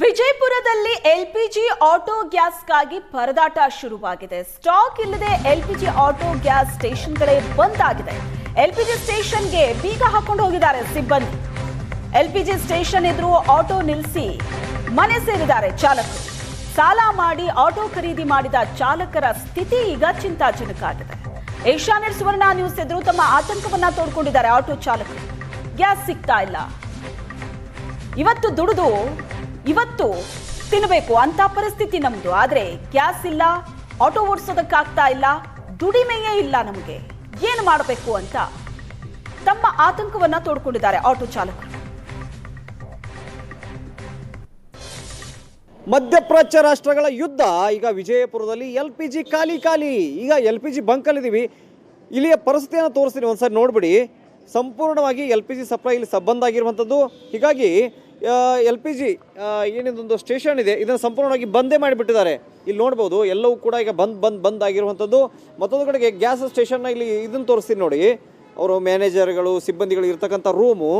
ವಿಜಯಪುರದಲ್ಲಿ LPG auto ಗ್ಯಾಸ್ಗಾಗಿ ಪರದಾಟ ಶುರುವಾಗಿದೆ. ಸ್ಟಾಕ್ ಇಲ್ಲದೆ ಎಲ್ಪಿಜಿ ಆಟೋ ಗ್ಯಾಸ್ ಸ್ಟೇಷನ್ಗಳೇ ಬಂದ್ ಆಗಿದೆ. ಎಲ್ಪಿಜಿ ಸ್ಟೇಷನ್ಗೆ ಬೀಗ ಹಾಕೊಂಡು ಹೋಗಿದ್ದಾರೆ ಸಿಬ್ಬಂದಿ. ಎಲ್ಪಿಜಿ ಸ್ಟೇಷನ್ ಎದುರು ಆಟೋ ನಿಲ್ಲಿಸಿ ಮನೆ ಸೇರಿದ್ದಾರೆ ಚಾಲಕರು. ಸಾಲ ಮಾಡಿ ಆಟೋ ಖರೀದಿ ಮಾಡಿದ ಚಾಲಕರ ಸ್ಥಿತಿ ಈಗ ಚಿಂತಾಜನಕ ಆಗಿದೆ. ಏಷ್ಯಾನೆಟ್ ಸುವರ್ಣ ನ್ಯೂಸ್ ಎದುರು ತಮ್ಮ ಆತಂಕವನ್ನ ತೋಡ್ಕೊಂಡಿದ್ದಾರೆ ಆಟೋ ಚಾಲಕರು. ಗ್ಯಾಸ್ ಸಿಗ್ತಾ ಇಲ್ಲ, ಇವತ್ತು ದುಡಿದು ಇವತ್ತು ತಿನ್ನಬೇಕು ಅಂತ ಪರಿಸ್ಥಿತಿ ನಮ್ದು. ಆದ್ರೆ ಗ್ಯಾಸ್ ಇಲ್ಲ, ಆಟೋ ಓಡಿಸೋದಕ್ಕಾಗ್ತಾ ಇಲ್ಲ, ದುಡಿಮೆಯೇ ಇಲ್ಲ, ನಮಗೆ ಏನು ಮಾಡಬೇಕು ಅಂತ ತಮ್ಮ ಆತಂಕವನ್ನ ತೋಡ್ಕೊಂಡಿದ್ದಾರೆ ಆಟೋ ಚಾಲಕರು. ಮಧ್ಯಪ್ರಾಚ್ಯ ರಾಷ್ಟ್ರಗಳ ಯುದ್ಧ ಈಗ ವಿಜಯಪುರದಲ್ಲಿ LPG ಖಾಲಿ. ಈಗ LPG ಬಂಕಲ್ಲಿದ್ದೀವಿ. ಇಲ್ಲಿಯ ಪರಿಸ್ಥಿತಿಯನ್ನು ತೋರಿಸ್ತೀನಿ, ಒಂದ್ಸರಿ ನೋಡ್ಬಿಡಿ. ಸಂಪೂರ್ಣವಾಗಿ LPG ಸಪ್ಲೈ ಇಲ್ಲಿ ಬಂದ್ ಆಗಿರುವಂಥದ್ದು. ಹೀಗಾಗಿ LPG ಏನಿದೊಂದು ಸ್ಟೇಷನ್ ಇದೆ, ಇದನ್ನು ಸಂಪೂರ್ಣವಾಗಿ ಬಂದೇ ಮಾಡಿಬಿಟ್ಟಿದ್ದಾರೆ. ಇಲ್ಲಿ ನೋಡ್ಬೋದು, ಎಲ್ಲವೂ ಕೂಡ ಈಗ ಬಂದ್ ಆಗಿರುವಂಥದ್ದು. ಮತ್ತೊಂದು ಕಡೆಗೆ ಗ್ಯಾಸ್ ಸ್ಟೇಷನ್ನ ಇಲ್ಲಿ ಇದನ್ನು ತೋರಿಸ್ತೀನಿ ನೋಡಿ. ಅವರು ಮ್ಯಾನೇಜರ್ಗಳು, ಸಿಬ್ಬಂದಿಗಳು ಇರ್ತಕ್ಕಂಥ ರೂಮು,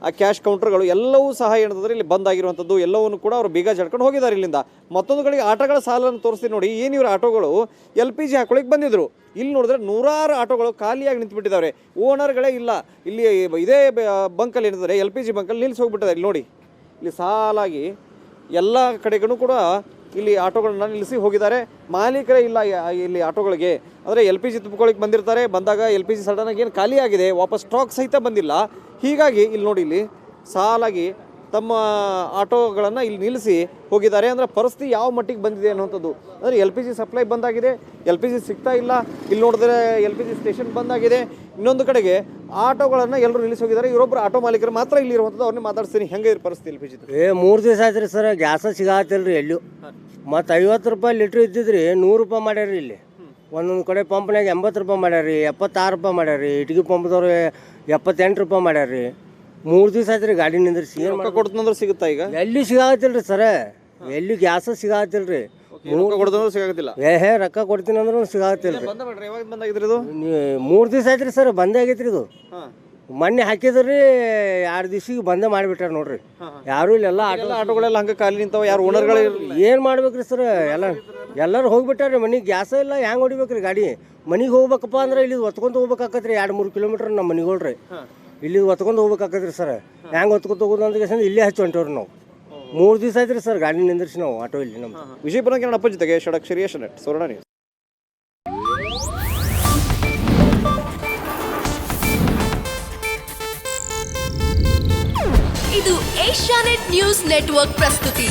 ಆ ಕ್ಯಾಶ್ ಕೌಂಟರ್ಗಳು ಎಲ್ಲವೂ ಸಹ ಏನಿದ್ರೆ ಇಲ್ಲಿ ಬಂದ್ ಆಗಿರುವಂಥದ್ದು. ಎಲ್ಲವನ್ನು ಕೂಡ ಅವರು ಬೀಗ ಜಡ್ಕೊಂಡು ಹೋಗಿದ್ದಾರೆ ಇಲ್ಲಿಂದ. ಮತ್ತೊಂದು ಕಡೆಗೆ ಆಟೋಗಳ ಸಾಲನ್ನು ತೋರಿಸ್ತೀನಿ ನೋಡಿ. ಇವ್ರ ಆಟೋಗಳು LPG ಹಾಕೊಳ್ಳಿಕ್ಕೆ ಬಂದಿದ್ರು. ಇಲ್ಲಿ ನೋಡಿದ್ರೆ ನೂರಾರು ಆಟೋಗಳು ಖಾಲಿಯಾಗಿ ನಿಂತುಬಿಟ್ಟಿದ್ದಾವೆ. ಓನರ್ಗಳೇ ಇಲ್ಲ. ಇಲ್ಲಿ ಇದೇ ಬಂಕಲ್ಲಿ ಏನಿದ್ದಾರೆ LPG ಬಂಕಲ್ಲಿ ನಿಲ್ಲಿಸಿ ಹೋಗ್ಬಿಟ್ಟಿದ್ದಾರೆ. ಇಲ್ಲಿ ನೋಡಿ, ಇಲ್ಲಿ ಸಾಲಾಗಿ ಎಲ್ಲ ಕಡೆಗೂ ಕೂಡ ಇಲ್ಲಿ ಆಟೋಗಳನ್ನ ನಿಲ್ಲಿಸಿ ಹೋಗಿದ್ದಾರೆ. ಮಾಲೀಕರೇ ಇಲ್ಲ ಇಲ್ಲಿ ಆಟೋಗಳಿಗೆ. ಅಂದರೆ LPG ತುಂಬಿಕೊಳ್ಳಿಕ್ಕೆ ಬಂದಿರ್ತಾರೆ, ಬಂದಾಗ LPG ಸಡನ್ನಾಗಿ ಏನು ಖಾಲಿ ಆಗಿದೆ, ವಾಪಸ್ ಸ್ಟಾಕ್ ಸಹಿತ ಬಂದಿಲ್ಲ. ಹೀಗಾಗಿ ಇಲ್ಲಿ ನೋಡಿ, ಇಲ್ಲಿ ಸಾಲಾಗಿ ತಮ್ಮ ಆಟೋಗಳನ್ನು ಇಲ್ಲಿ ನಿಲ್ಲಿಸಿ ಹೋಗಿದ್ದಾರೆ. ಅಂದರೆ ಪರಿಸ್ಥಿತಿ ಯಾವ ಮಟ್ಟಿಗೆ ಬಂದಿದೆ ಅನ್ನುವಂಥದ್ದು. ಅಂದರೆ LPG ಸಪ್ಲೈ ಬಂದಾಗಿದೆ, LPG ಸಿಗ್ತಾ ಇಲ್ಲ. ಇಲ್ಲಿ ನೋಡಿದ್ರೆ LPG ಸ್ಟೇಷನ್ ಬಂದಾಗಿದೆ. ಇನ್ನೊಂದು ಕಡೆಗೆ ಆಟೋಗಳನ್ನು ಎಲ್ಲರೂ ನಿಲ್ಲಿಸಿ ಹೋಗಿದ್ದಾರೆ. ಇವರೊಬ್ಬರು ಆಟೋ ಮಾಲೀಕರು ಮಾತ್ರ ಇಲ್ಲಿ ಇರುವಂಥದ್ದು. ಅವ್ರನ್ನೇ ಮಾತಾಡ್ತೀನಿ. ಹೆಂಗೆ ಪರಿಸ್ಥಿತಿ LPG? 3 ದಿವಸ ಆಯ್ತು ಸರ್, ಗ್ಯಾಸ ಸಿಗತ್ತಿಲ್ಲ ರೀ ಎಲ್ಲೂ. ಮತ್ತು 50 ರೂಪಾಯಿ ಲೀಟ್ರ್ ಇದ್ದಿದ್ರಿ 100 ರೂಪಾಯಿ ಮಾಡ್ಯಾರಿ. ಇಲ್ಲಿ ಒಂದೊಂದು ಕಡೆ ಪಂಪ್ನಾಗ 80 ರೂಪಾಯಿ ಮಾಡ್ಯಾರಿ, 76 ರೂಪಾಯಿ ಮಾಡ್ಯಾರಿ. ಇಟ್ಗಿ ಪಂಪ್ದವ್ರು 78 ರೂಪಾಯಿ ಮಾಡ್ಯಾರಿ. 3 ದಿವಸ ಆಯ್ತು ರೀ ಗಾಡಿ ನಿಂದ್ರಿಸಿ. ಏನು ಕೊಡ್ತಂದ್ರೆ ಸಿಗುತ್ತಾ? ಈಗ ಎಲ್ಲಿ ಸಿಗತ್ತಿಲ್ಲ ರೀ ಸರ, ಎಲ್ಲಿ ಗ್ಯಾಸ ಸಿಗತ್ತಿಲ್ಲ ರೀ. ಕೊಡ್ತಂದ್ರೆ ಸಿಗತ್ತಿಲ್ಲ. ರೊಕ್ಕ ಕೊಡ್ತೀನಿ ಅಂದ್ರೂ ಸಿಗತ್ತಿಲ್ಲ ರೀ. 3 ದಿವಸ ಆಯ್ತು ರೀ ಸರ್, ಬಂದೇ ಆಗೈತೆ ರೀ ಇದು. ಮೊನ್ನೆ ಹಾಕಿದ್ರಿ 2 ದಿವ್ಸಿಗೆ ಬಂದೇ ಮಾಡಿಬಿಟ್ಟಾರ ನೋಡ್ರಿ. ಯಾರು ಇಲ್ಲೆಲ್ಲ ಆಟೋಗಳೆಲ್ಲ ಹಂಗೆ ಖಾಲಿ ನಿಂತಾವ. ಯಾರು ಓನರ್ಗಳು ಏನು ಮಾಡ್ಬೇಕ್ರಿ ಸರ್? ಎಲ್ಲರೂ ಹೋಗ್ಬಿಟ್ಟಾರ್ರಿ. ಮನೆಗೆ ಗ್ಯಾಸ ಇಲ್ಲ, ಹೆಂಗೆ ಹೊಡಿಬೇಕ್ರಿ ಗಾಡಿ? ಮನೆಗೆ ಹೋಗ್ಬೇಕಪ್ಪ ಅಂದ್ರೆ ಇಲ್ಲಿ ಒತ್ಕೊಂಡು ಹೋಗ್ಬೇಕಾಕತ್ರಿ. 2-3 ಕಿಲೋಮೀಟ್ರ್ ನಮ್ಮ ಮನೆಗಳ್ರಿ. ಇಲ್ಲಿ ಒತ್ಕೊಂಡು ಹೋಗ್ಬೇಕಾಕತ್ರಿ ಸರ್. ಹೆಂಗೆ ಒತ್ಕೊಂಡು ಹೋಗೋದು ಅಂದ್ರೆ ಇಲ್ಲೇ ಹಚ್ಚಿ ಹೊಂಟವ್ರಿ ನಾವು. 3 ದಿವಸ ಆಯ್ತು ರೀ ಸರ್ ಗಾಡಿ ನಿಂದ್ರಿಸಿ ನಾವು ಆಟೋ ಇಲ್ಲಿ ನಮ್ಮ ವಿಜಯಪುರ ಕನ್ನಡ ಜೊತೆಗೆ ಷಡಕ್ಷರಿ ಏಷ್ಯಾನೆಟ್ ಸುವರ್ಣ ನ್ಯೂಸ್. ಇದು ಏಷ್ಯಾನೆಟ್ ನ್ಯೂಸ್ ನೆಟ್ವರ್ಕ್ ಪ್ರಸ್ತುತಿ.